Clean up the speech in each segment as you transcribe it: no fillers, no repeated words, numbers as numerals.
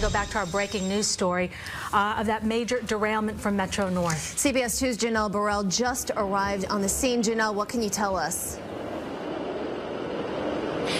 to go back to our breaking news story of that major derailment from Metro North. CBS 2's Janelle Burrell just arrived on the scene. Janelle, what can you tell us?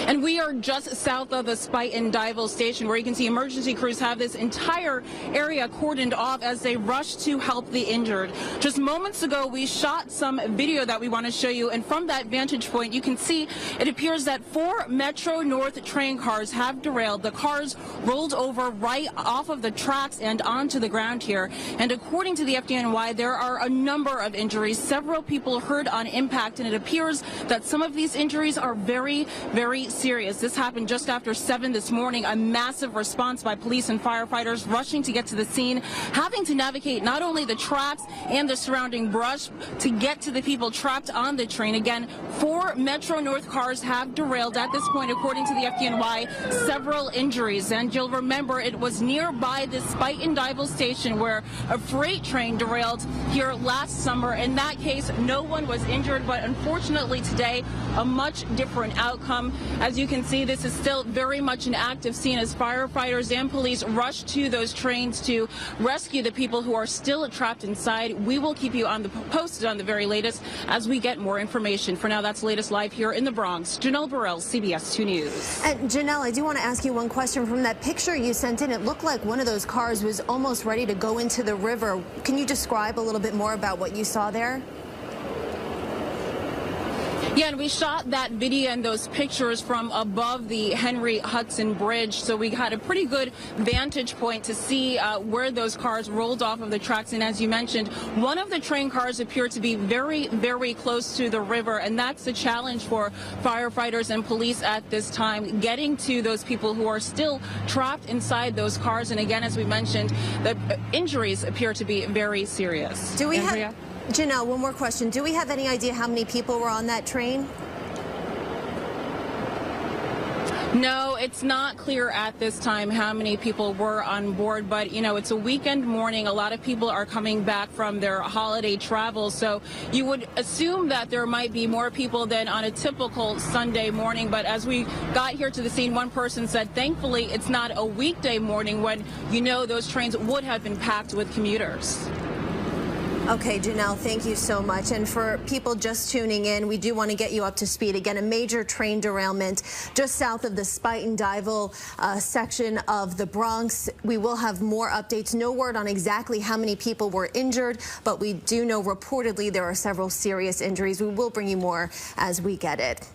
And we are just south of the Spite and Dival station, where you can see emergency crews have this entire area cordoned off as they rush to help the injured. Just moments ago, we shot some video that we want to show you, and from that vantage point, you can see it appears that 4 Metro North train cars have derailed. The cars rolled over right off of the tracks and onto the ground here. And according to the FDNY, there are a number of injuries. Several people hurt on impact, and it appears that some of these injuries are very, very serious. This happened just after 7 this morning. A massive response by police and firefighters rushing to get to the scene, having to navigate not only the tracks and the surrounding brush to get to the people trapped on the train. Again, 4 Metro North cars have derailed at this point, according to the FDNY. Several injuries, and you'll remember it was nearby the Spite and Dival station where a freight train derailed here last summer. In that case, no one was injured, but unfortunately today, a much different outcome. As you can see, this is still very much an active scene as firefighters and police rush to those trains to rescue the people who are still trapped inside. We will keep you posted on the very latest as we get more information. For now, that's the latest live here in the Bronx. Janelle Burrell, CBS 2 News. And Janelle, I do want to ask you one question. From that picture you sent in, it looked like one of those cars was almost ready to go into the river. Can you describe a little bit more about what you saw there? Yeah, and we shot that video and those pictures from above the Henry Hudson Bridge, so we had a pretty good vantage point to see where those cars rolled off of the tracks. And as you mentioned, one of the train cars appeared to be very, very close to the river, and that's the challenge for firefighters and police at this time, getting to those people who are still trapped inside those cars. And again, as we mentioned, the injuries appear to be very serious. Do we have... Janelle, one more question. Do we have any idea how many people were on that train? No, it's not clear at this time how many people were on board, but you know, it's a weekend morning. A lot of people are coming back from their holiday travel, so you would assume that there might be more people than on a typical Sunday morning. But as we got here to the scene, one person said, thankfully, it's not a weekday morning when you know those trains would have been packed with commuters. Okay, Janelle, thank you so much. And for people just tuning in, we do want to get you up to speed. Again, a major train derailment just south of the Spite and Dival section of the Bronx. We will have more updates. No word on exactly how many people were injured, but we do know reportedly there are several serious injuries. We will bring you more as we get it.